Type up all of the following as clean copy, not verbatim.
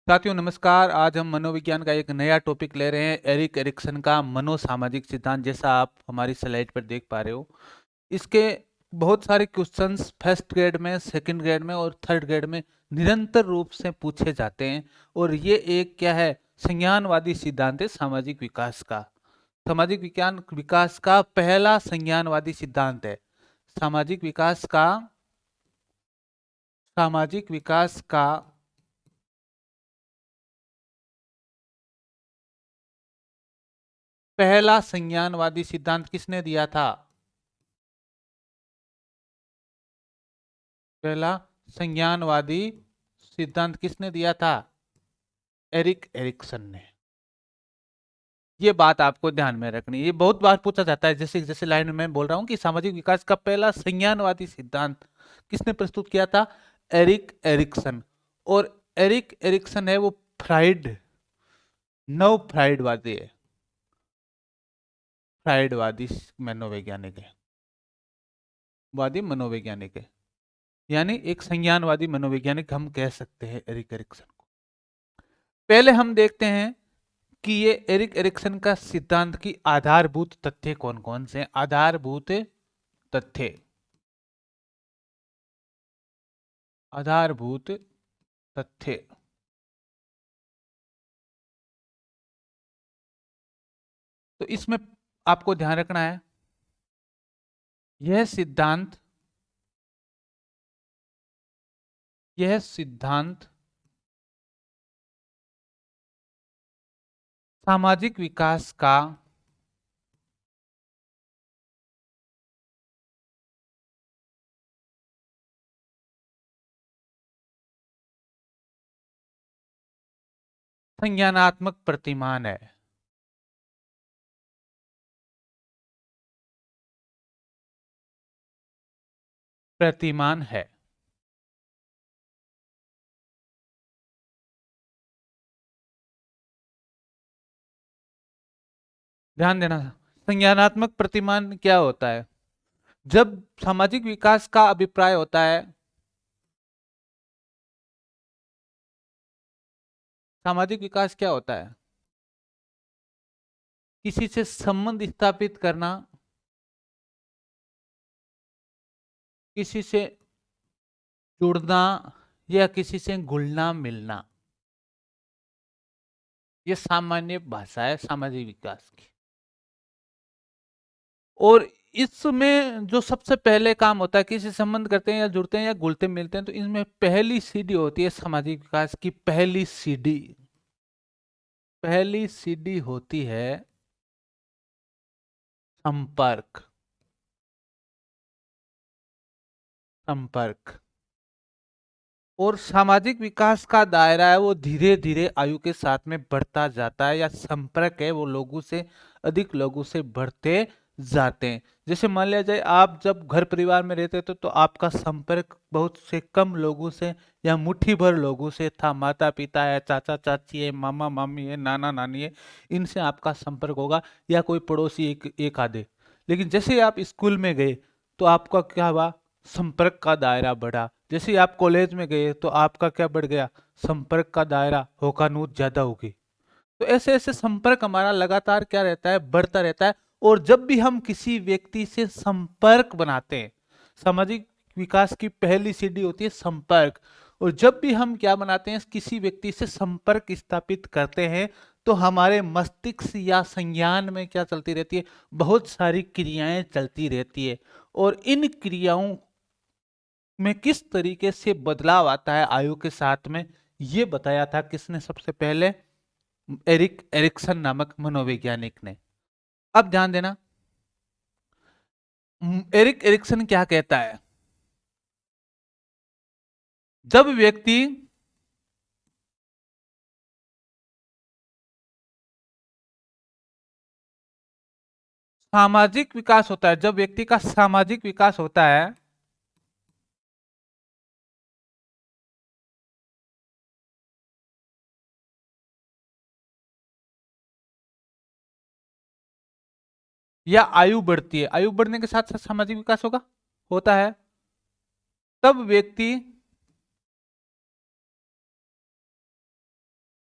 साथियों नमस्कार। आज हम मनोविज्ञान का एक नया टॉपिक ले रहे हैं, एरिक एरिक्सन का मनोसामाजिक सिद्धांत। जैसा आप हमारी स्लाइड पर देख पा रहे हो, इसके बहुत सारे क्वेश्चंस फर्स्ट ग्रेड में, सेकंड ग्रेड में और थर्ड ग्रेड में निरंतर रूप से पूछे जाते हैं। और ये एक क्या है, संज्ञानवादी सिद्धांत है सामाजिक विकास का। सामाजिक विज्ञान विकास का पहला संज्ञानवादी सिद्धांत है। सामाजिक विकास का सामाजिक विकास का पहला संज्ञानवादी सिद्धांत किसने दिया था? पहला संज्ञानवादी सिद्धांत किसने दिया था? एरिक एरिक्सन ने। ये बात आपको ध्यान में रखनी है, ये बहुत बार पूछा जाता है। जैसे जैसे लाइन में बोल रहा हूं कि सामाजिक विकास का पहला संज्ञानवादी सिद्धांत किसने प्रस्तुत किया था? Erik Erikson. और एरिक एरिक्सन है वो फ्राइड, नव फ्राइडवादी है, फ्राइडवादी मनोवैज्ञानिक है, वादी मनोवैज्ञानिक है। यानी एक संज्ञानवादी मनोवैज्ञानिक हम कह सकते हैं एरिक एरिक्सन को। पहले हम देखते हैं कि ये एरिक एरिक्सन का सिद्धांत की आधारभूत तथ्य कौन कौन से हैं। आधारभूत तथ्य, आधारभूत तथ्य। तो इसमें आपको ध्यान रखना है, यह सिद्धांत यह सिद्धांत सामाजिक विकास का संज्ञानात्मक प्रतिमान है। प्रतिमान है। ध्यान देना, संज्ञानात्मक प्रतिमान क्या होता है? जब सामाजिक विकास का अभिप्राय होता है, सामाजिक विकास क्या होता है? किसी से संबंध स्थापित करना, किसी से जुड़ना या किसी से घुलना मिलना, ये सामान्य भाषा है सामाजिक विकास की। और इसमें जो सबसे पहले काम होता है, किसी संबंध करते हैं या जुड़ते हैं या घुलते मिलते हैं, तो इसमें पहली सीढ़ी होती है सामाजिक विकास की। पहली सीढ़ी होती है संपर्क। संपर्क और सामाजिक विकास का दायरा है वो धीरे धीरे आयु के साथ में बढ़ता जाता है, या संपर्क है वो लोगों से, अधिक लोगों से बढ़ते जाते हैं। जैसे मान लिया जाए, आप जब घर परिवार में रहते थे तो आपका संपर्क बहुत से कम लोगों से या मुट्ठी भर लोगों से था। माता पिता है, चाचा चाची है, मामा मामी है, नाना नानी है, इनसे आपका संपर्क होगा, या कोई पड़ोसी एक आधे। लेकिन जैसे आप स्कूल में गए तो आपका क्या हुआ? संपर्क का दायरा बढ़ा। जैसे ही आप कॉलेज में गए तो आपका क्या बढ़ गया? संपर्क का दायरा, होकानूत ज्यादा होगी। तो ऐसे ऐसे संपर्क हमारा लगातार क्या रहता है? बढ़ता रहता है। और जब भी हम किसी व्यक्ति से संपर्क बनाते हैं, सामाजिक विकास की पहली सीढ़ी होती है संपर्क। और जब भी हम क्या बनाते हैं, किसी व्यक्ति से संपर्क स्थापित करते हैं, तो हमारे मस्तिष्क या संज्ञान में क्या चलती रहती है? बहुत सारी क्रियाएं चलती रहती है। और इन क्रियाओं में किस तरीके से बदलाव आता है आयु के साथ में, ये बताया था किसने सबसे पहले? एरिक एरिक्सन नामक मनोवैज्ञानिक ने। अब ध्यान देना, एरिक एरिक्सन क्या कहता है? जब व्यक्ति सामाजिक विकास होता है, जब व्यक्ति का सामाजिक विकास होता है, या आयु बढ़ती है, आयु बढ़ने के साथ साथ सामाजिक विकास होता है, तब व्यक्ति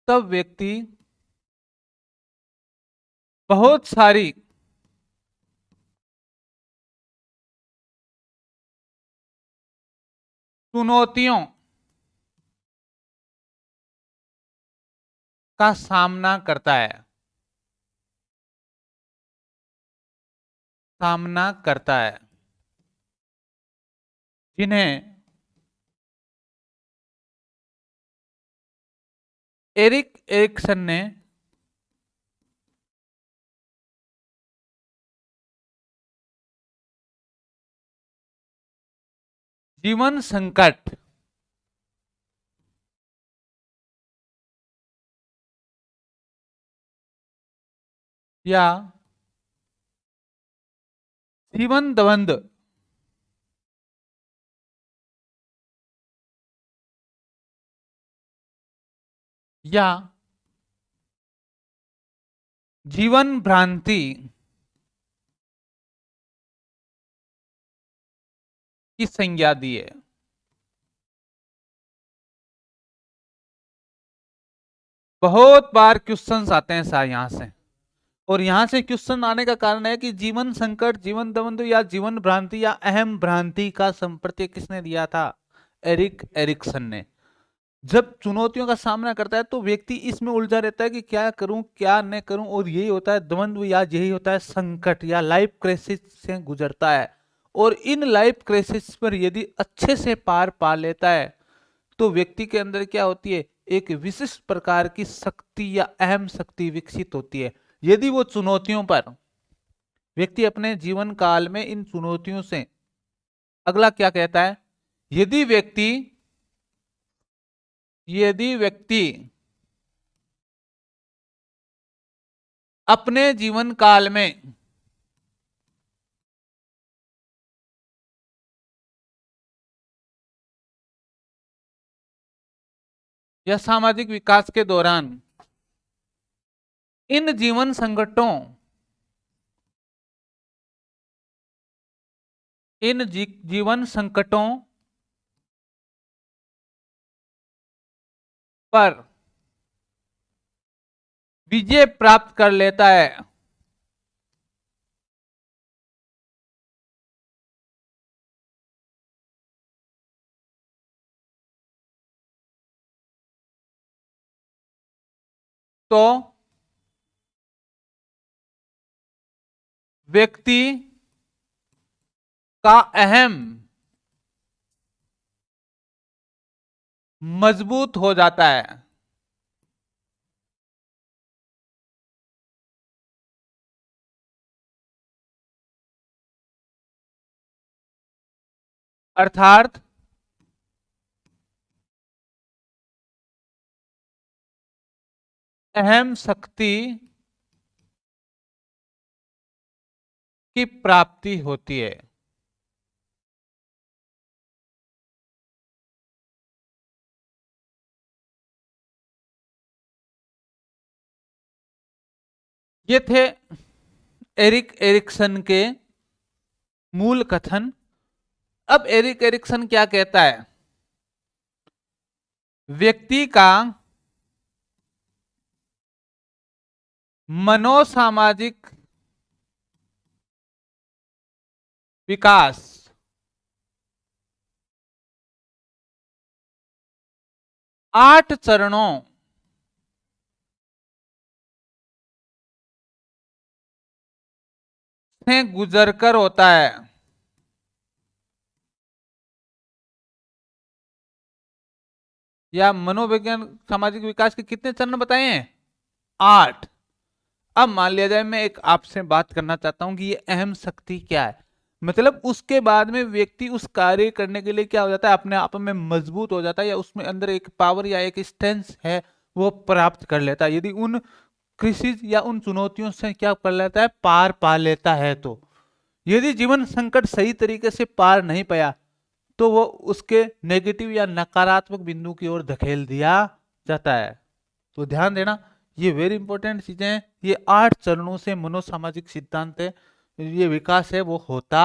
तब व्यक्ति बहुत सारी चुनौतियों का सामना करता है, सामना करता है, जिन्हें एरिक एरिक्सन ने जीवन संकट या जीवन द्वंद या जीवन भ्रांति की संज्ञा दी है। बहुत बार क्वेश्चंस आते हैं सर यहां से, और यहां से क्वेश्चन आने का कारण है कि जीवन संकट, जीवन द्वंद या जीवन भ्रांति या अहम भ्रांति का संप्रत्यय किसने दिया था? एरिक एरिक्सन ने। जब चुनौतियों का सामना करता है तो व्यक्ति इसमें उलझा रहता है कि क्या करूं क्या न करूं, और यही होता है द्वंद्व या यही होता है संकट या लाइफ क्राइसिस से गुजरता है। और इन लाइफ क्राइसिस पर यदि अच्छे से पार पा लेता है तो व्यक्ति के अंदर क्या होती है? एक विशिष्ट प्रकार की शक्ति या अहम शक्ति विकसित होती है। यदि वो चुनौतियों पर व्यक्ति अपने जीवन काल में इन चुनौतियों से, अगला क्या कहता है, यदि व्यक्ति अपने जीवन काल में या सामाजिक विकास के दौरान इन जीवन संकटों पर विजय प्राप्त कर लेता है तो व्यक्ति का अहम मजबूत हो जाता है। अर्थात अहम शक्ति की प्राप्ति होती है। ये थे एरिक एरिक्सन के मूल कथन। अब एरिक एरिक्सन क्या कहता है? व्यक्ति का मनोसामाजिक विकास 8 चरणों से गुजरकर होता है। या मनोविज्ञान सामाजिक विकास के कितने चरण बताए हैं? 8। अब मान लिया जाए मैं एक आपसे बात करना चाहता हूं कि ये अहम शक्ति क्या है, मतलब उसके बाद में व्यक्ति उस कार्य करने के लिए क्या हो जाता है, अपने आप में मजबूत हो जाता है, या उसमें अंदर एक पावर या एक स्ट्रेंथ है वो प्राप्त कर लेता है। यदि उन क्रिसिस या उन चुनौतियों से क्या कर लेता है, पार पा लेता है। तो यदि जीवन संकट सही तरीके से पार नहीं पाया तो वो उसके नेगेटिव या नकारात्मक बिंदु की ओर धकेल दिया जाता है। तो ध्यान देना, ये वेरी इंपॉर्टेंट चीजें हैं। ये 8 चरणों से मनोसामाजिक सिद्धांत है, ये विकास है वो होता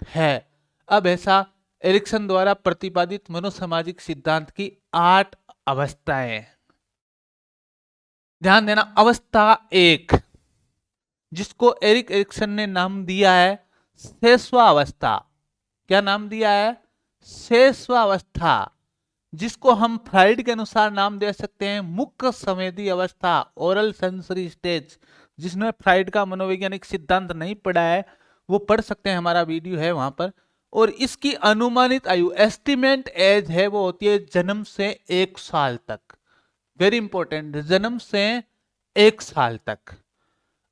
है। अब ऐसा एरिक्सन द्वारा प्रतिपादित मनोसामाजिक सिद्धांत की 8 अवस्थाएं हैं। ध्यान देना, अवस्था 1 जिसको एरिक एरिक्सन ने नाम दिया है शेषवावस्था। क्या नाम दिया है? शेषवावस्था, जिसको हम फ्राइड के अनुसार नाम दे सकते हैं मुख्य संवेदी अवस्था, ओरल सेंसरी स्टेज। जिसने फ्राइड का मनोवैज्ञानिक सिद्धांत नहीं पढ़ा है वो पढ़ सकते हैं, हमारा वीडियो है वहां पर। और इसकी अनुमानित आयु, एस्टिमेट एज है, वो होती है जन्म से 1 साल तक। वेरी इंपॉर्टेंट, जन्म से 1 साल तक।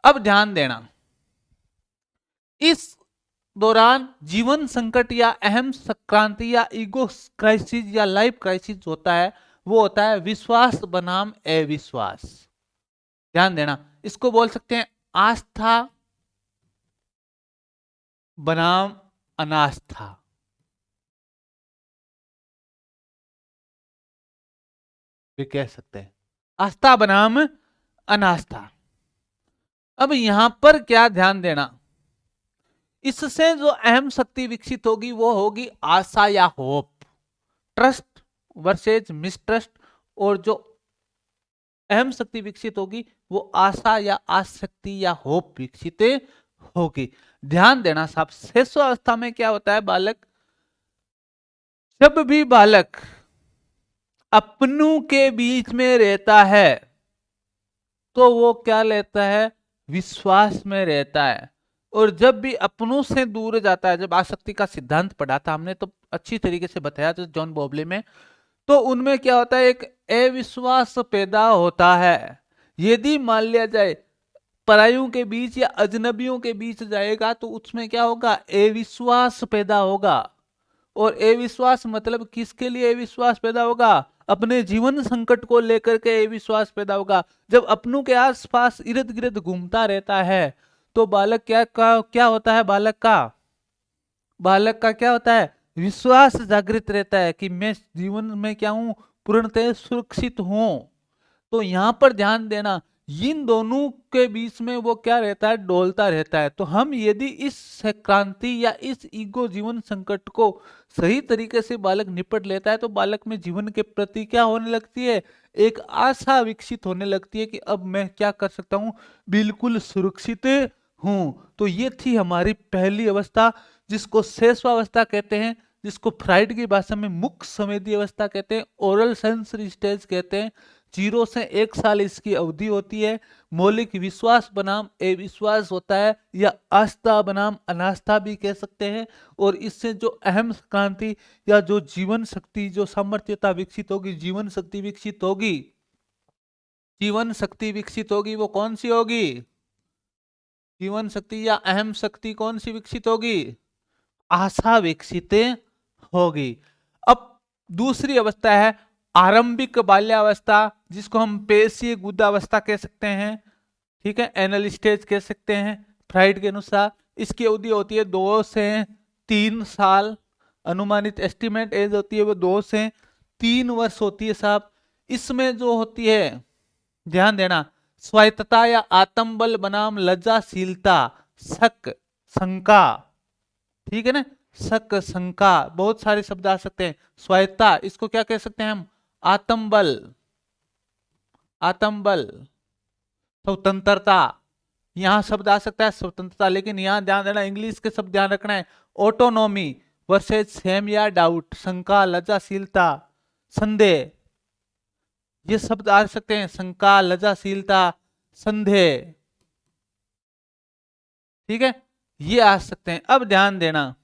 अब ध्यान देना, इस दौरान जीवन संकट या अहम संक्रांति या ईगो क्राइसिस या लाइफ क्राइसिस होता है, वो होता है विश्वास बनाम अविश्वास। ध्यान देना, इसको बोल सकते हैं आस्था बनाम अनास्था। भी कह सकते हैं आस्था बनाम अनास्था। अब यहां पर क्या ध्यान देना, इससे जो अहम शक्ति विकसित होगी वो होगी आशा या होप, ट्रस्ट वर्सेज मिसट्रस्ट। और जो अहम शक्ति विकसित होगी वो आशा या आसक्ति या होप विकसित होगी। ध्यान देना साहब, शेषावस्था में क्या होता है बालक, जब भी बालक अपनों के बीच में रहता है तो वो क्या लेता है, विश्वास में रहता है। और जब भी अपनों से दूर जाता है, जब आसक्ति का सिद्धांत पढ़ा था हमने तो अच्छी तरीके से बताया था जॉन बॉबले में, तो उनमें क्या होता है, एक अविश्वास पैदा होता है। यदि मान लिया जाए परायों के बीच या अजनबियों के बीच जाएगा तो उसमें क्या होगा, अविश्वास पैदा होगा। और अविश्वास मतलब किसके लिए अविश्वास पैदा होगा, अपने जीवन संकट को लेकर के अविश्वास पैदा होगा। जब अपनों के आसपास इर्द गिर्द घूमता रहता है तो बालक क्या होता है, बालक का क्या होता है, विश्वास जागृत रहता है कि मैं जीवन में क्या हूं, पूर्णतः सुरक्षित हूं। तो यहां पर ध्यान देना, इन दोनों के बीच में वो क्या रहता है, डोलता रहता है। तो हम यदि इस क्रांति या इस ईगो जीवन संकट को सही तरीके से बालक निपट लेता है तो बालक में जीवन के प्रति क्या होने लगती है, एक आशा विकसित होने लगती है कि अब मैं क्या कर सकता हूं, बिल्कुल सुरक्षित हूं। तो ये थी हमारी पहली अवस्था जिसको शेषवावस्था कहते हैं, जिसको फ्राइड की भाषा में मुख्य संवेदी अवस्था कहते हैं, ओरल सेंसरी स्टेज कहते हैं। 0 से 1 साल इसकी अवधि होती है। मौलिक विश्वास बनाम अविश्वास होता है, या आस्था बनाम अनास्था भी कह सकते हैं। और इससे जो अहम क्रांति या जो जीवन शक्ति, जो सामर्थ्यता विकसित होगी, जीवन शक्ति विकसित होगी, जीवन शक्ति विकसित होगी, वो कौन सी होगी, जीवन शक्ति या अहम शक्ति कौन सी विकसित होगी, आशा विकसित होगी। अब दूसरी अवस्था है आरंभिक बाल्यावस्था, जिसको हम पेशीय गुदावस्था कह सकते हैं, ठीक है, एनल स्टेज कह सकते हैं फ्राइड के अनुसार। इसकी अवधि होती है 2 से 3 साल, अनुमानित एस्टिमेट एज होती है वो 2 से 3 वर्ष होती है साहब। इसमें जो होती है, ध्यान देना, स्वायत्तता या आत्मबल बनाम लज्जाशीलता, शक शंका, ठीक है ना, शक शंका, बहुत सारे शब्द आ सकते हैं। स्वायत्तता, इसको क्या कह सकते हैं हम, आत्मबल, आत्मबल, स्वतंत्रता, यहां शब्द आ सकता है स्वतंत्रता, लेकिन यहां ध्यान देना इंग्लिश के शब्द ध्यान रखना है। ऑटोनॉमी वर्सेज सेम या डाउट, शंका, लज्जाशीलता, संदेह, ये शब्द आ सकते हैं, शंका, लज्जाशीलता, संदेह, ठीक है, ये आ सकते हैं। अब ध्यान देना,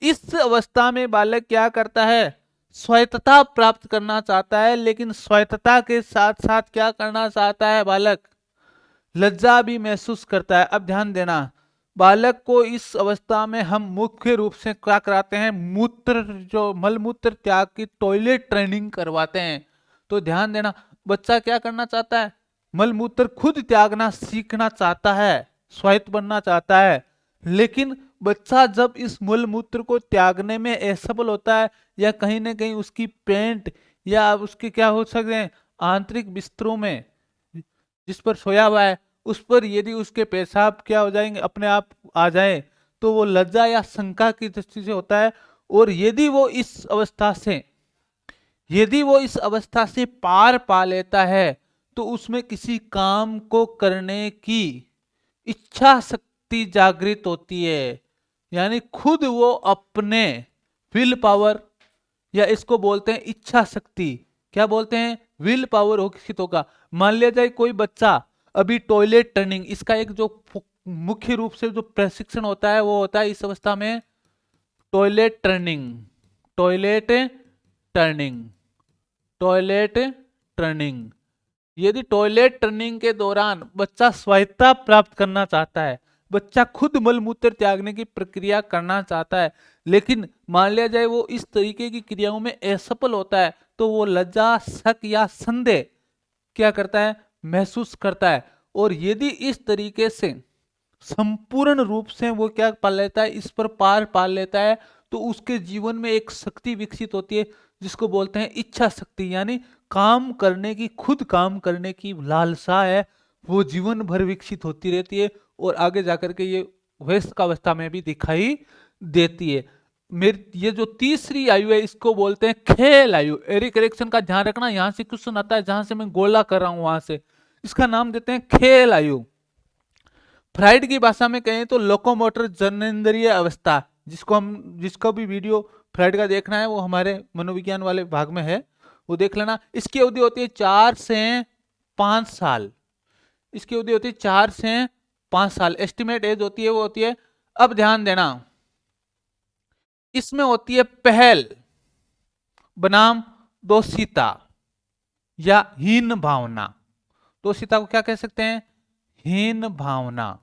इस अवस्था में बालक क्या करता है, स्वायत्तता प्राप्त करना चाहता है, लेकिन स्वायत्तता के साथ साथ क्या करना चाहता है बालक, लज्जा भी महसूस करता है। अब ध्यान देना, बालक को इस अवस्था में हम मुख्य रूप से क्या कराते हैं, मूत्र, जो मलमूत्र त्याग की टॉयलेट ट्रेनिंग करवाते हैं। तो ध्यान देना, बच्चा क्या करना चाहता है, मलमूत्र खुद त्यागना सीखना चाहता है, स्वायत्त बनना चाहता है। लेकिन बच्चा जब इस मलमूत्र को त्यागने में असफल होता है, या कहीं ना कहीं उसकी पेंट या उसके क्या हो सकते हैं, आंतरिक बिस्तरों में जिस पर सोया हुआ है उस पर यदि उसके पेशाब क्या हो जाएंगे, अपने आप आ जाए, तो वो लज्जा या शंका की दृष्टि से होता है। और यदि वो इस अवस्था से पार पा लेता है तो उसमें किसी काम को करने की इच्छा शक्ति जागृत होती है, यानी खुद वो अपने विल पावर, या इसको बोलते हैं इच्छा शक्ति। क्या बोलते हैं? विल पावर विकसित होगा। मान लिया जाए कोई बच्चा अभी टॉयलेट टर्निंग, इसका एक जो मुख्य रूप से जो प्रशिक्षण होता है वो होता है इस अवस्था में toilet turning, toilet turning, toilet turning. यदि टॉयलेट टर्निंग के दौरान बच्चा स्वायत्तता प्राप्त करना चाहता है, बच्चा खुद मलमूत्र त्यागने की प्रक्रिया करना चाहता है, लेकिन मान लिया जाए वो इस तरीके की क्रियाओं में असफल होता है, तो वो लज्जा, शक या संदेह क्या करता है? महसूस करता है। और यदि इस तरीके से संपूर्ण रूप से वो क्या पाल लेता है, इस पर पार पाल लेता है, तो उसके जीवन में एक शक्ति विकसित होती है जिसको बोलते हैं इच्छा शक्ति, यानी काम करने की, खुद काम करने की लालसा है, वो जीवन भर विकसित होती रहती है और आगे जाकर के ये वयस्क अवस्था में भी दिखाई देती है। मेरी ये जो तीसरी आयु है इसको बोलते हैं खेल आयु। एरिक एरिक्सन का ध्यान रखना, यहां से क्वेश्चन आता है जहां से मैं गोला कर रहा हूं वहां से, इसका नाम देते हैं खेल आयु। फ्राइड की भाषा में कहें तो लोकोमोटर जननेंद्रिय अवस्था, जिसको भी वीडियो फ्राइड का देखना है वो हमारे मनोविज्ञान वाले भाग में है, वो देख लेना। इसकी अवधि होती है 4 से 5 साल, इसकी अवधि होती है 4 से 5 साल, एस्टिमेट एज होती है वो होती है। अब ध्यान देना, इसमें होती है पहल बनाम दोषिता या हीन भावना। दोषिता को क्या कह सकते हैं? हीन भावना।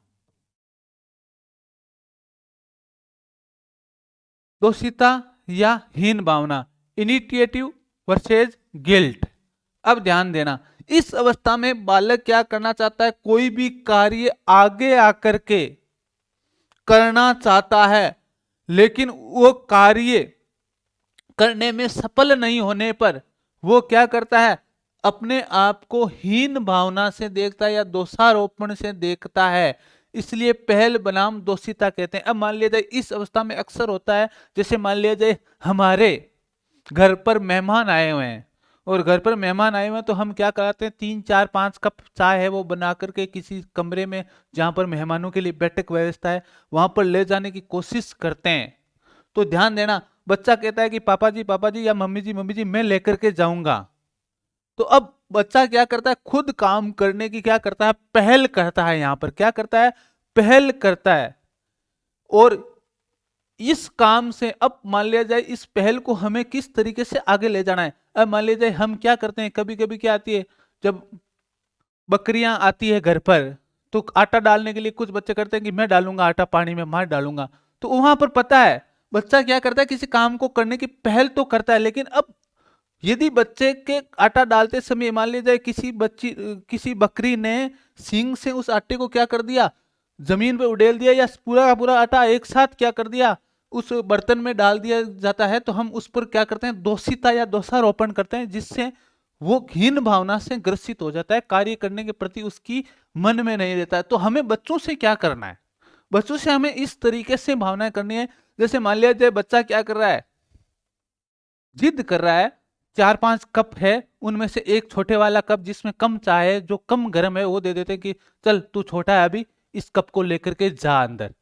दोषिता या हीन भावना, इनिशिएटिव वर्सेज गिल्ट। अब ध्यान देना, इस अवस्था में बालक क्या करना चाहता है? कोई भी कार्य आगे आकर के करना चाहता है, लेकिन वो कार्य करने में सफल नहीं होने पर वो क्या करता है? अपने आप को हीन भावना से देखता है या दोषारोपण से देखता है, इसलिए पहल बनाम दोषिता कहते हैं। अब मान लिया जाए इस अवस्था में अक्सर होता है, जैसे मान लिया जाए हमारे घर पर मेहमान आए हुए हैं, और घर पर मेहमान आए हुए हैं तो हम क्या कराते हैं, 3 4 5 कप चाय है वो बना करके किसी कमरे में जहां पर मेहमानों के लिए बैठक व्यवस्था है वहां पर ले जाने की कोशिश करते हैं। तो ध्यान देना, बच्चा कहता है कि पापा जी या मम्मी जी मैं लेकर के जाऊंगा। तो अब बच्चा क्या करता है? खुद काम करने की क्या करता है? पहल करता है। यहां पर क्या करता है? पहल करता है। और इस काम से अब मान लिया जाए इस पहल को हमें किस तरीके से आगे ले जाना है। अब मान लिया जाए हम क्या करते हैं, कभी कभी क्या आती है, जब बकरियां आती है घर पर, तो आटा डालने के लिए कुछ बच्चे करते हैं कि मैं डालूंगा आटा, पानी में मार डालूंगा। तो वहां पर पता है बच्चा क्या करता है, किसी काम को करने की पहल तो करता है, लेकिन अब यदि बच्चे के आटा डालते समय मान लीजिए किसी बकरी ने सींग से उस आटे को क्या कर दिया, जमीन पे उड़ेल दिया, या पूरा का पूरा आटा एक साथ क्या कर दिया, उस बर्तन में डाल दिया जाता है, तो हम उस पर क्या करते हैं? दोषिता या दोषारोपण करते हैं, जिससे वो हीन भावना से ग्रसित हो जाता है, कार्य करने के प्रति उसकी मन में नहीं रहता है। तो हमें बच्चों से क्या करना है? बच्चों से हमें इस तरीके से भावनाएं करनी है, जैसे मान लिया जाए बच्चा क्या कर रहा है, जिद कर रहा है, 4 5 कप है, उनमें से एक छोटे वाला कप जिसमें कम चाय है, जो कम गर्म है, वो दे देते कि चल तू छोटा है अभी, इस कप को लेकर के जा अंदर।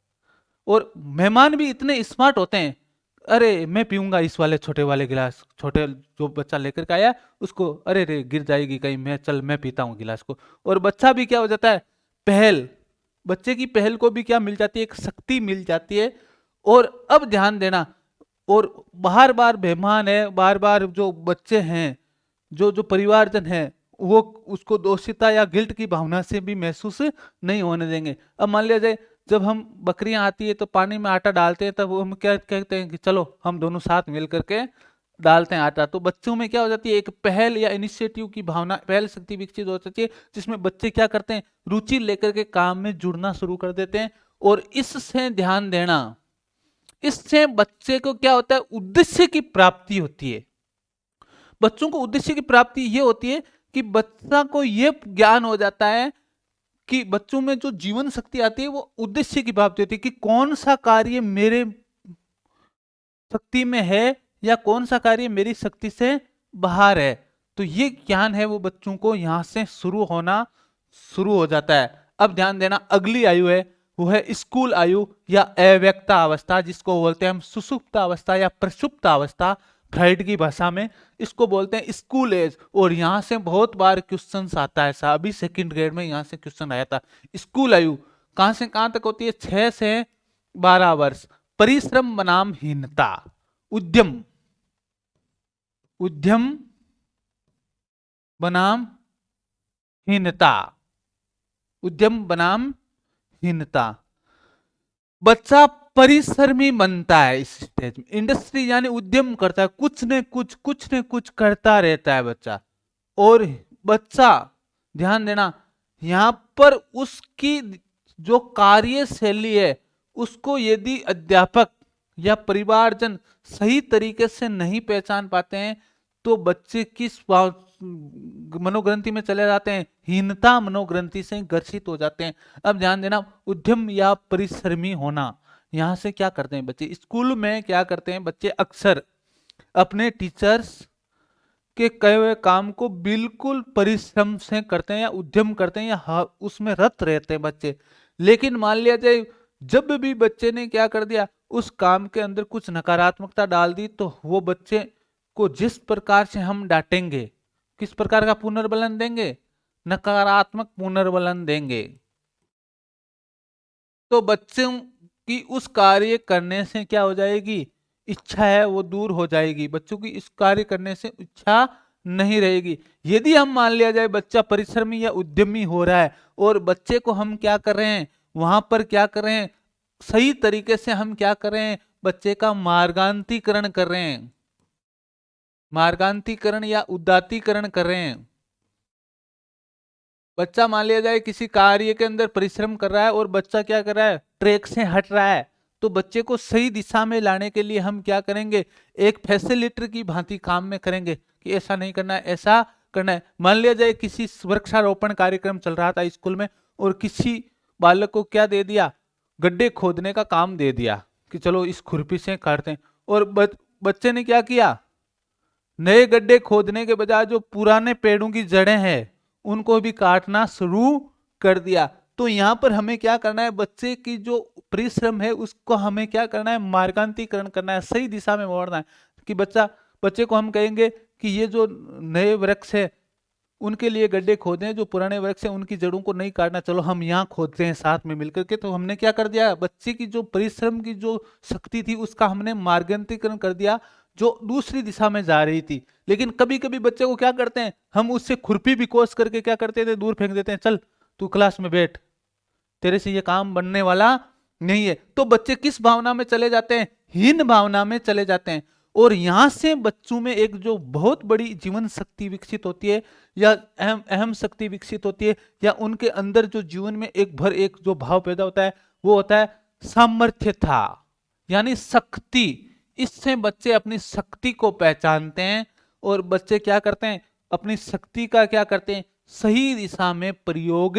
और मेहमान भी इतने स्मार्ट होते हैं, अरे मैं पीऊंगा इस वाले छोटे वाले गिलास, छोटे जो बच्चा लेकर के आया उसको, अरे रे गिर जाएगी कहीं, मैं पीता हूँ गिलास को। और बच्चा भी क्या हो जाता है, पहल, बच्चे की पहल को भी क्या मिल जाती है, एक शक्ति मिल जाती है। और अब ध्यान देना, और बार बार मेहमान है, बार बार जो बच्चे हैं, जो जो परिवारजन है, वो उसको दोषिता या गिल्ट की भावना से भी महसूस नहीं होने देंगे। अब मान लिया जाए जब हम बकरियां आती है तो पानी में आटा डालते हैं, तब हम क्या कहते हैं कि चलो हम दोनों साथ मिल करके डालते हैं आटा। तो बच्चों में क्या हो जाती है, एक पहल या इनिशिएटिव की भावना, पहल शक्ति विकसित हो जाती है, जिसमें बच्चे क्या करते हैं, रुचि लेकर के काम में जुड़ना शुरू कर देते हैं। और इससे ध्यान देना, इससे बच्चे को क्या होता है, उद्देश्य की प्राप्ति होती है। बच्चों को उद्देश्य की प्राप्ति ये होती है कि बच्चा को ये ज्ञान हो जाता है कि बच्चों में जो जीवन शक्ति आती है वो उद्देश्य की प्राप्ति होती है, कि कौन सा कार्य मेरे शक्ति में है या कौन सा कार्य मेरी शक्ति से बाहर है। तो ये ज्ञान है वो बच्चों को यहां से शुरू हो जाता है। अब ध्यान देना, अगली आयु है वो है स्कूल आयु या अव्यक्ता अवस्था, जिसको बोलते हैं हम सुषुप्त अवस्था या प्रसुप्त अवस्था फ्राइड की भाषा में। इसको बोलते हैं स्कूल एज। और यहां से बहुत बार क्वेश्चन आता है, ऐसा अभी सेकंड ग्रेड में यहां से क्वेश्चन आया था। स्कूल आयु कहां से कहां तक होती है? 6 से 12 वर्ष। परिश्रम बनाम हीनता, उद्यम उद्यम बनाम हीनता, उद्यम बनाम हीनता। बच्चा परिश्रमी बनता है इस स्टेज में। इंडस्ट्री यानी उद्यम करता है, कुछ न कुछ करता रहता है बच्चा। और बच्चा, ध्यान देना, यहां पर उसकी जो कार्यशैली है उसको यदि अध्यापक या परिवारजन सही तरीके से नहीं पहचान पाते हैं तो बच्चे किस मनोग्रंथि में चले जाते हैं? हीनता मनोग्रंथि से ग्रसित हो जाते हैं। अब ध्यान देना, उद्यम या परिश्रमी होना, यहां से क्या करते हैं बच्चे? स्कूल में क्या करते हैं बच्चे? अक्सर अपने टीचर्स के कहे हुए काम को बिल्कुल परिश्रम से करते हैं या उद्यम करते हैं या उसमें रत रहते हैं बच्चे। लेकिन मान लिया जाए जब भी बच्चे ने क्या कर दिया, उस काम के अंदर कुछ नकारात्मकता डाल दी, तो वो बच्चे को जिस प्रकार से हम डांटेंगे, किस प्रकार का पुनर्बलन देंगे? नकारात्मक पुनर्बलन देंगे। तो बच्चों की उस कार्य करने से क्या हो जाएगी? इच्छा है वो दूर हो जाएगी। बच्चों की इस कार्य करने से इच्छा नहीं रहेगी। यदि हम मान लिया जाए बच्चा परिश्रमी या उद्यमी हो रहा है और बच्चे को हम क्या कर रहे हैं, वहां पर क्या कर रहे हैं, सही तरीके से हम क्या कर रहे हैं, बच्चे का मार्गांतीकरण कर रहे हैं, मार्गांतीकरण या उदात्तीकरण कर रहे हैं। बच्चा मान लिया जाए किसी कार्य के अंदर परिश्रम कर रहा है और बच्चा क्या कर रहा है, ट्रैक से हट रहा है, तो बच्चे को सही दिशा में लाने के लिए हम क्या करेंगे? एक फैसिलिटर की भांति काम में करेंगे कि ऐसा नहीं करना है, ऐसा करना है। मान लिया जाए किसी वृक्षारोपण कार्यक्रम चल रहा था स्कूल में और किसी बालक को क्या दे दिया? गड्ढे खोदने का काम दे दिया कि चलो इस खुरपी से काटते हैं। और बच्चे ने क्या किया? नए गड्ढे खोदने के बजाय जो पुराने पेड़ों की जड़ें हैं उनको भी काटना शुरू कर दिया। तो यहां पर हमें क्या करना है? बच्चे की जो परिश्रम है उसको हमें क्या करना है? मार्गांतीकरण करना है, सही दिशा में मोड़ना है। कि बच्चे को हम कहेंगे कि ये जो नए वृक्ष है उनके लिए गड्ढे खोदें, जो पुराने वृक्ष है उनकी जड़ों को नहीं काटना, चलो हम यहाँ खोदते हैं साथ में मिलकर के। तो हमने क्या कर दिया? बच्चे की जो परिश्रम की जो शक्ति थी उसका हमने मार्गांतरीकरण कर दिया, जो दूसरी दिशा में जा रही थी। लेकिन कभी कभी बच्चे को क्या करते हैं, हम उससे खुरपी भी कोस करके क्या करते थे? दूर फेंक देते हैं, चल तू क्लास में बैठ, तेरे से ये काम बनने वाला नहीं है। तो बच्चे किस भावना में चले जाते हैं? हीन भावना में चले जाते हैं। और यहां से बच्चों में एक जो बहुत बड़ी जीवन शक्ति विकसित होती है या अहम अहम शक्ति विकसित होती है, या उनके अंदर जो जीवन में एक जो भाव पैदा होता है वो होता है सामर्थ्यता यानी शक्ति। इससे बच्चे अपनी शक्ति को पहचानते हैं और बच्चे क्या करते हैं? अपनी शक्ति का क्या करते हैं? सही दिशा में प्रयोग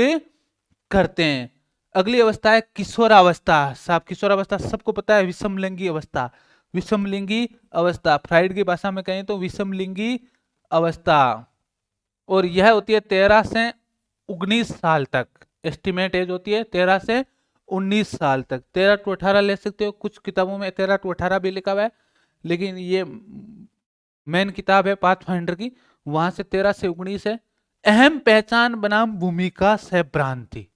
करते हैं। अगली अवस्था है किशोरावस्था। साहब किशोरावस्था सबको पता है, विषमलिंगी अवस्था। विषमलिंगी अवस्था फ्राइड की भाषा में कहें तो विषमलिंगी अवस्था, और यह होती है 13 से 19 साल तक। एस्टिमेट एज होती है 13 से 19 साल तक। 13 टू 18 ले सकते हो, कुछ किताबों में 13 टू 18 भी लिखा हुआ है, लेकिन ये मेन किताब है पाथफाइंडर की, वहां से 13 से 19 है। अहम पहचान बनाम भूमिका से भ्रांति,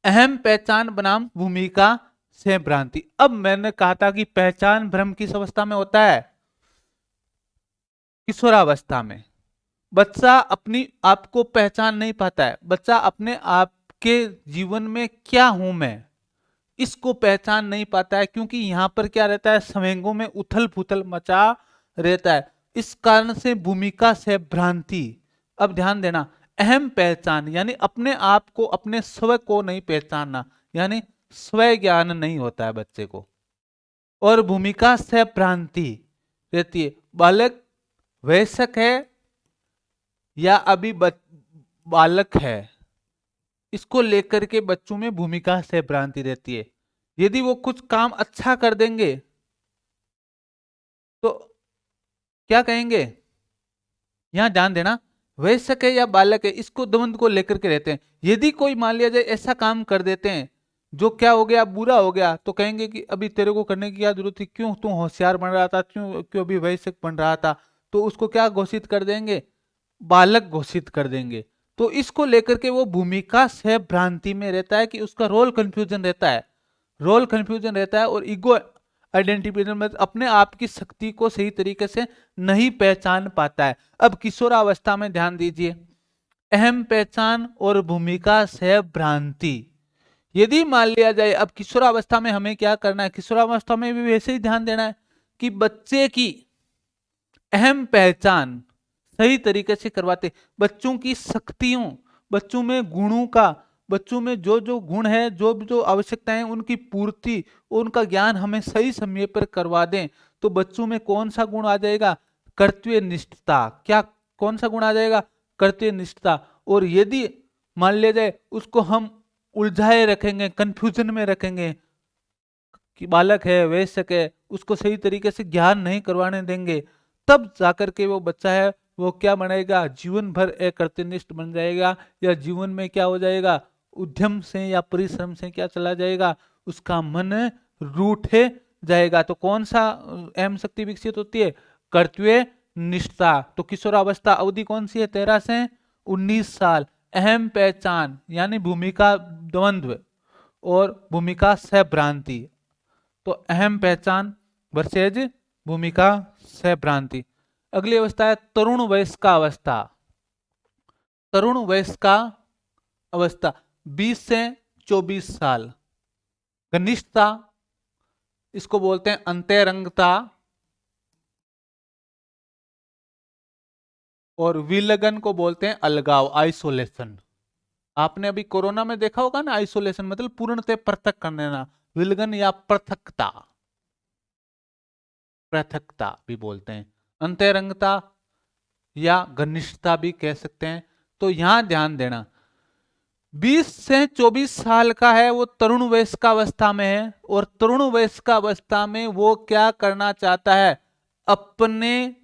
अहम पहचान बनाम भूमिका से भ्रांति। अब मैंने कहा था कि पहचान भ्रम किस अवस्था में होता है? किशोरावस्था में। बच्चा अपनी आप को पहचान नहीं पाता है, बच्चा अपने आप के जीवन में क्या हूं मैं इसको पहचान नहीं पाता है, क्योंकि यहां पर क्या रहता है? संवेगों में उथल पुथल मचा रहता है। इस कारण से भूमिका से भ्रांति। अब ध्यान देना, अहम पहचान यानी अपने आप को, अपने स्व को नहीं पहचानना, यानी स्व ज्ञान नहीं होता है बच्चे को, और भूमिका से भ्रांति रहती है। बालक वयस्क है या अभी बालक है, इसको लेकर के बच्चों में भूमिका से भ्रांति रहती है। यदि वो कुछ काम अच्छा कर देंगे तो क्या कहेंगे? यहां ध्यान देना, वयस्क है या बालक है, इसको द्वंद को लेकर के रहते हैं। यदि कोई मान लिया जाए ऐसा काम कर देते हैं जो क्या हो गया, बुरा हो गया, तो कहेंगे कि अभी तेरे को करने की क्या जरूरत थी, क्यों तू होशियार बन रहा था, क्यों क्यों अभी वयस्क बन रहा था, तो उसको क्या घोषित कर देंगे, बालक घोषित कर देंगे। तो इसको लेकर के वो भूमिका से भ्रांति में रहता है कि उसका रोल कंफ्यूजन रहता है, रोल कंफ्यूजन रहता है, और ईगो आइडेंटिफिकेशन में अपने आप की शक्ति को सही तरीके से नहीं पहचान पाता है। अब किशोरावस्था में ध्यान दीजिए, अहम पहचान और भूमिका से भ्रांति। यदि मान लिया जाए, अब किशोरावस्था में हमें क्या करना है, किशोरावस्था में भी वैसे ही ध्यान देना है कि बच्चे की अहम पहचान सही तरीके से करवाते, बच्चों की शक्तियों, बच्चों में गुणों का, बच्चों में जो जो गुण है, जो जो आवश्यकताएं हैं, उनकी पूर्ति, उनका ज्ञान हमें सही समय पर करवा दें। तो बच्चों में कौन सा गुण आ जाएगा, कर्तव्य निष्ठता। क्या कौन सा गुण आ जाएगा, कर्तव्य निष्ठता। और यदि मान लिया जाए उसको हम उलझाए रखेंगे, कंफ्यूजन में रखेंगे कि बालक है, वयस्क है, उसको सही तरीके से ज्ञान नहीं करवाने देंगे, तब जाकर के वो बच्चा है वो क्या बनेगा, जीवन भर एक कर्तव्यनिष्ठ बन जाएगा, या जीवन में क्या हो जाएगा, उद्यम से या परिश्रम से क्या चला जाएगा, उसका मन रूठे जाएगा। तो कौन सा अहम शक्ति विकसित होती है, कर्तव्य निष्ठा। तो किशोरावस्था अवधि कौन सी है, 13 से 19 साल। अहम पहचान यानी भूमिका द्वंद्व और भूमिका सहभ्रांति। तो अहम पहचान वर्सेज भूमिका सहभ्रांति। अगली अवस्था है तरुण वयस्का अवस्था। तरुण वयस्का अवस्था 20 से 24 साल। घनिष्ठता इसको बोलते हैं अंतरंगता, और विलगन को बोलते हैं अलगाव, आइसोलेशन। आपने अभी कोरोना में देखा होगा ना, आइसोलेशन मतलब पूर्णतः पृथक कर देना, विलगन या पृथकता, पृथकता भी बोलते हैं, अंतरंगता या घनिष्ठता भी कह सकते हैं। तो यहां ध्यान देना, 20 से 24 साल का है, वो तरुण वयस्कावस्था में है, और तरुण वयस्कावस्था में वो क्या करना चाहता है, अपने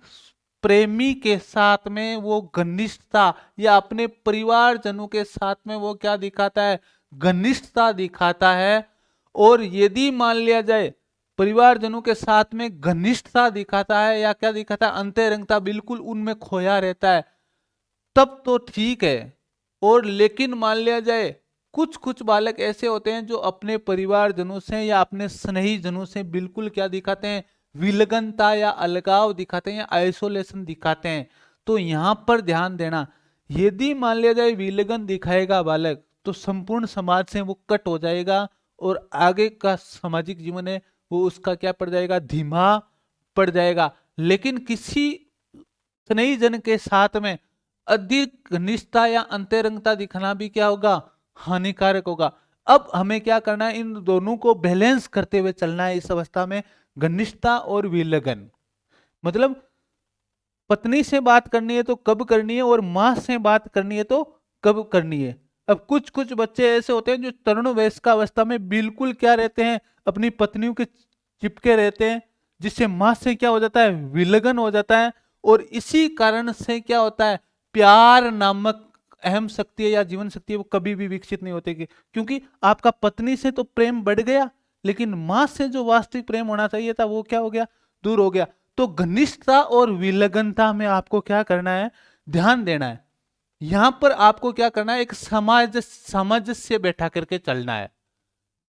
प्रेमी के साथ में वो घनिष्ठता, या अपने परिवारजनों के साथ में वो क्या दिखाता है, घनिष्ठता दिखाता है। और यदि मान लिया जाए परिवारजनों के साथ में घनिष्ठता दिखाता है या क्या दिखाता है, अंतरंगता बिल्कुल उनमें खोया रहता है, तब तो ठीक है। और लेकिन मान लिया जाए कुछ कुछ बालक ऐसे होते हैं जो अपने परिवारजनों से या अपने स्नेही जनों से बिल्कुल क्या दिखाते हैं, विलगनता या अलगाव दिखाते हैं या आइसोलेशन दिखाते हैं। तो यहां पर ध्यान देना, यदि मान लिया जाए विलगन दिखाएगा बालक, तो संपूर्ण समाज से वो कट हो जाएगा, और आगे का सामाजिक जीवन है वो उसका क्या पड़ जाएगा, धीमा पड़ जाएगा। लेकिन किसी स्नेही जन के साथ में अधिक घनिष्ठता या अंतरंगता दिखाना भी क्या होगा, हानिकारक होगा। अब हमें क्या करना है, इन दोनों को बैलेंस करते हुए चलना है इस अवस्था में, घनिष्ठता और विलगन। मतलब पत्नी से बात करनी है तो कब करनी है, और मां से बात करनी है तो कब करनी है। अब कुछ कुछ बच्चे ऐसे होते हैं जो तरुण वयस्क अवस्था में बिल्कुल क्या रहते हैं, अपनी पत्नियों के चिपके रहते हैं, जिससे मां से क्या हो जाता है, विलगन हो जाता है। और इसी कारण से क्या होता है, प्यार नामक अहम शक्ति है या जीवन शक्ति है वो कभी भी विकसित नहीं होती, क्योंकि आपका पत्नी से तो प्रेम बढ़ गया, लेकिन मां से जो वास्तविक प्रेम होना चाहिए था वो क्या हो गया, दूर हो गया। तो घनिष्ठता और विलगनता में आपको क्या करना है, ध्यान देना है। यहां पर आपको क्या करना है, एक सामंजस्य बैठा करके चलना है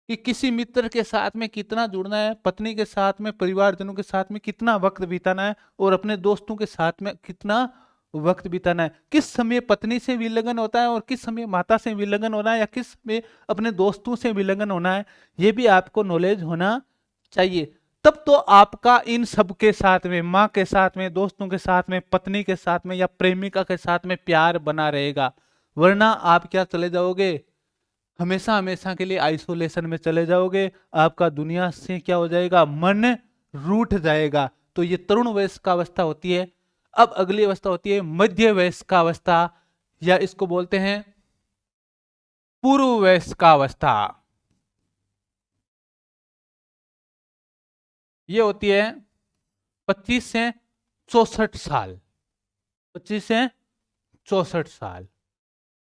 कि किसी मित्र के साथ में कितना जुड़ना है, पत्नी के साथ में, परिवारजनों के साथ में कितना वक्त बिताना है, और अपने दोस्तों के साथ में कितना वक्त बिताना है। किस समय पत्नी से विलगन होता है और किस समय माता से विलगन होना है, या किस समय अपने दोस्तों से विलगन होना है, ये भी आपको नॉलेज होना चाहिए। तब तो आपका इन सब के साथ में, माँ के साथ में, दोस्तों के साथ में, पत्नी के साथ में या प्रेमिका के साथ में प्यार बना रहेगा। वरना आप क्या चले जाओगे, हमेशा हमेशा के लिए आइसोलेशन में चले जाओगे, आपका दुनिया से क्या हो जाएगा, मन रूठ जाएगा। तो ये तरुण वयस्क का अवस्था होती है। अब अगली अवस्था होती है मध्य वयस्क का अवस्था, या इसको बोलते हैं पूर्व वयस्क का अवस्था। ये होती है 25 से 64 साल। 25 से 64 साल।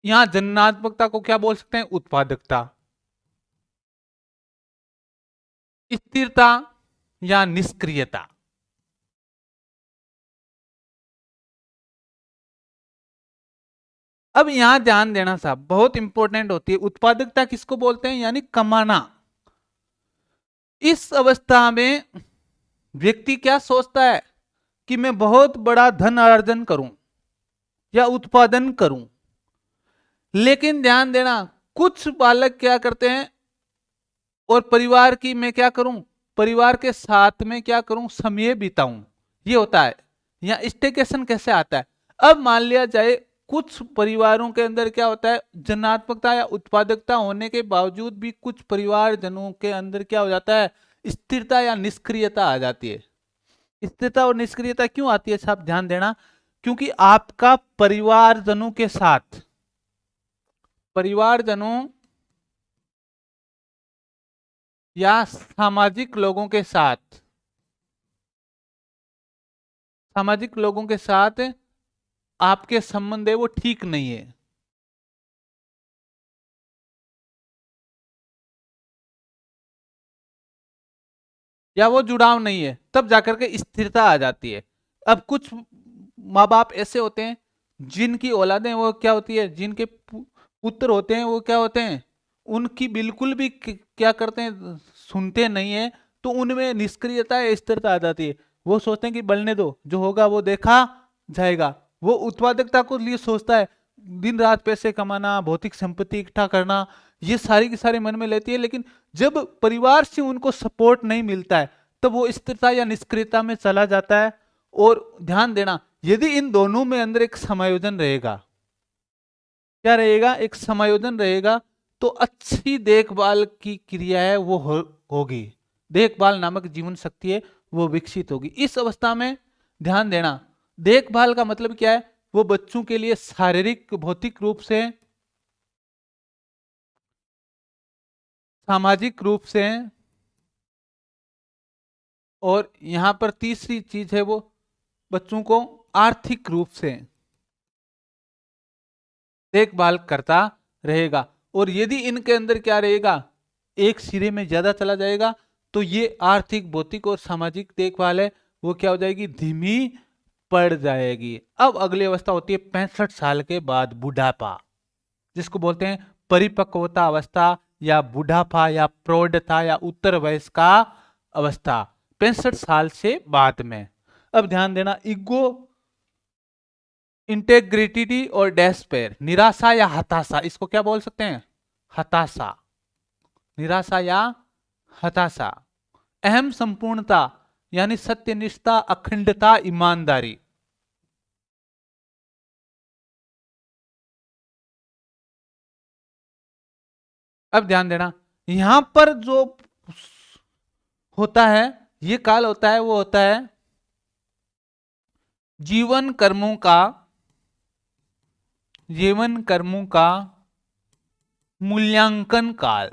यहां जननात्मकता को क्या बोल सकते हैं? उत्पादकता, स्थिरता या निष्क्रियता। अब यहां ध्यान देना साहब, बहुत इंपॉर्टेंट होती है। उत्पादकता किसको बोलते हैं? यानी कमाना। इस अवस्था में व्यक्ति क्या सोचता है कि मैं बहुत बड़ा धन अर्जन करूं या उत्पादन करूं। लेकिन ध्यान देना, कुछ बालक क्या करते हैं, और परिवार की मैं क्या करूं, परिवार के साथ में क्या करूं, समय बिताऊं, ये होता है। या स्टेकेशन कैसे आता है? अब मान लिया जाए कुछ परिवारों के अंदर क्या होता है, जनात्मकता या उत्पादकता होने के बावजूद भी कुछ परिवारजनों के अंदर क्या हो जाता है, स्थिरता या निष्क्रियता आ जाती है। स्थिरता और निष्क्रियता क्यों आती है साहब? ध्यान देना, क्योंकि आपका परिवारजनों के साथ, परिवारजनों या सामाजिक लोगों के साथ, सामाजिक लोगों के साथ आपके संबंध है वो ठीक नहीं है, या वो जुड़ाव नहीं है, तब जाकर के स्थिरता आ जाती है। अब कुछ माँ बाप ऐसे होते हैं जिनकी औलादें वो क्या होती है, जिनके पुत्र होते हैं वो क्या होते हैं, उनकी बिल्कुल भी क्या करते हैं, सुनते नहीं है। तो उनमें निष्क्रियता या स्थिरता आ जाती है। वो सोचते हैं कि बढ़ने दो, जो होगा वो देखा जाएगा। वो उत्पादकता को लिए सोचता है, दिन रात पैसे कमाना, भौतिक संपत्ति इकट्ठा करना, ये सारी की सारी मन में लेती है। लेकिन जब परिवार से उनको सपोर्ट नहीं मिलता है तब वो स्थिरता या निष्क्रियता में चला जाता है। और ध्यान देना, यदि इन दोनों में अंदर एक समायोजन रहेगा, क्या रहेगा, एक समायोजन रहेगा, तो अच्छी देखभाल की क्रिया है वो होगी, देखभाल नामक जीवन शक्ति है वो विकसित होगी। इस अवस्था में ध्यान देना, देखभाल का मतलब क्या है, वो बच्चों के लिए शारीरिक भौतिक रूप से, सामाजिक रूप से, और यहां पर तीसरी चीज है वो बच्चों को आर्थिक रूप से देखभाल करता रहेगा। और यदि इनके अंदर क्या रहेगा, एक सिरे में ज्यादा चला जाएगा, तो ये आर्थिक भौतिक और सामाजिक देखभाल है वो क्या हो जाएगी, धीमी पड़ जाएगी। अब अगली अवस्था होती है 65 साल के बाद बुढ़ापा, जिसको बोलते हैं परिपक्वता अवस्था या बुढ़ापा या प्रौढ़ता या उत्तर वयस्क का अवस्था, 65 साल से बाद में। अब ध्यान देना, ईगो, इंटेग्रिटी और डेस्पेयर, निराशा या हताशा, इसको क्या बोल सकते हैं, हताशा, निराशा या हताशा। अहम संपूर्णता यानी सत्यनिष्ठा, अखंडता, ईमानदारी। अब ध्यान देना, यहां पर जो होता है, ये काल होता है वो होता है जीवन कर्मों का, जीवन कर्मों का मूल्यांकन काल।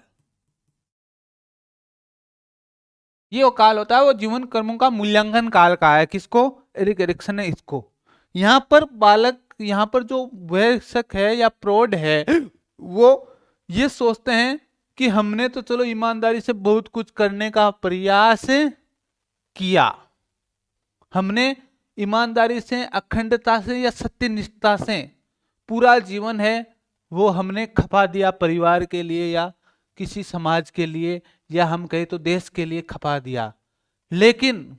ये वो काल होता है वो जीवन कर्मों का मूल्यांकन काल का है। किसको? एरिक एरिक्सन ने इसको। यहां पर बालक, यहां पर जो वयस्क है या प्रौढ़ है वो ये सोचते हैं कि हमने तो चलो ईमानदारी से बहुत कुछ करने का प्रयास किया, हमने ईमानदारी से, अखंडता से या सत्यनिष्ठा से पूरा जीवन है वो हमने खपा दिया परिवार के लिए या किसी समाज के लिए, या हम कहें तो देश के लिए खपा दिया। लेकिन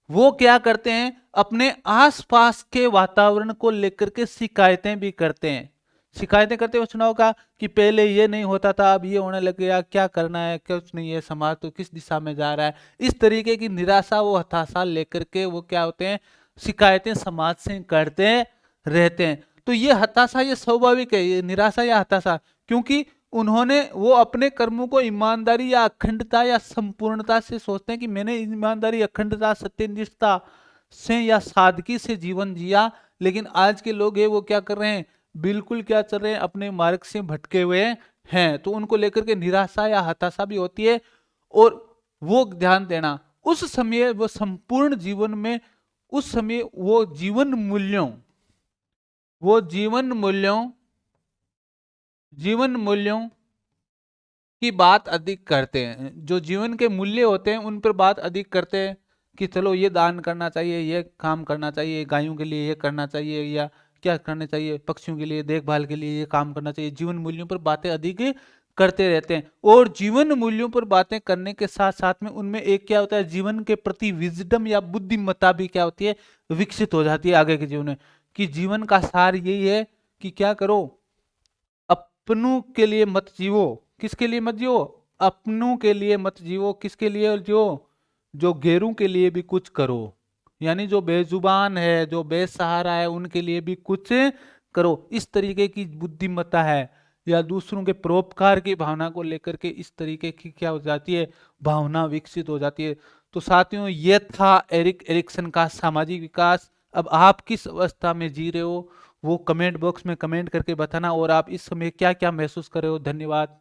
वो क्या करते हैं, अपने आसपास के वातावरण को लेकर के शिकायतें भी करते हैं। शिकायतें करते हुए सुना होगा कि पहले ये नहीं होता था, अब ये होने लग गया, क्या करना है, कुछ नहीं है, समाज तो किस दिशा में जा रहा है। इस तरीके की निराशा वो हताशा लेकर के वो क्या होते हैं, शिकायतें समाज से करते रहते हैं। तो ये हताशा ये स्वाभाविक है, ये निराशा या हताशा, क्योंकि उन्होंने वो अपने कर्मों को ईमानदारी या अखंडता या संपूर्णता से सोचते हैं कि मैंने ईमानदारी, अखंडता, सत्यनिष्ठा से या सादगी से जीवन जिया। लेकिन आज के लोग हैं वो क्या कर रहे हैं, बिल्कुल क्या चल रहे हैं, अपने मार्ग से भटके हुए हैं। तो उनको लेकर के निराशा या हताशा भी होती है। और वो ध्यान देना, उस समय वो संपूर्ण जीवन में, उस समय वो जीवन मूल्यों वो जीवन मूल्यों की बात अधिक करते हैं। जो जीवन के मूल्य होते हैं उन पर बात अधिक करते हैं कि चलो ये दान करना चाहिए, ये काम करना चाहिए, गायों के लिए ये करना चाहिए, या क्या करना चाहिए, पक्षियों के लिए देखभाल के लिए ये काम करना चाहिए। जीवन मूल्यों पर बातें अधिक करते रहते हैं। और जीवन मूल्यों पर बातें करने के साथ साथ में उनमें एक क्या होता है, जीवन के प्रति विजडम या बुद्धिमत्ता भी क्या होती है, विकसित हो जाती है आगे के जीवन में। कि जीवन का सार यही है कि क्या करो, अपनों के लिए मत जियो। किसके लिए मत जियो? अपनों के लिए मत जियो। किसके लिए जियो? जो गैरों के लिए भी कुछ करो। यानी जो बेजुबान है, जो बेसहारा है, उनके लिए भी कुछ करो। इस तरीके की बुद्धिमत्ता है, या दूसरों के परोपकार की भावना को लेकर के इस तरीके की क्या हो जाती है, भावना विकसित हो जाती है। तो साथियों, ये था एरिक एरिक्सन का सामाजिक विकास। अब आप किस अवस्था में जी रहे हो वो कमेंट बॉक्स में कमेंट करके बताना, और आप इस समय क्या क्या महसूस कर रहे हो। धन्यवाद।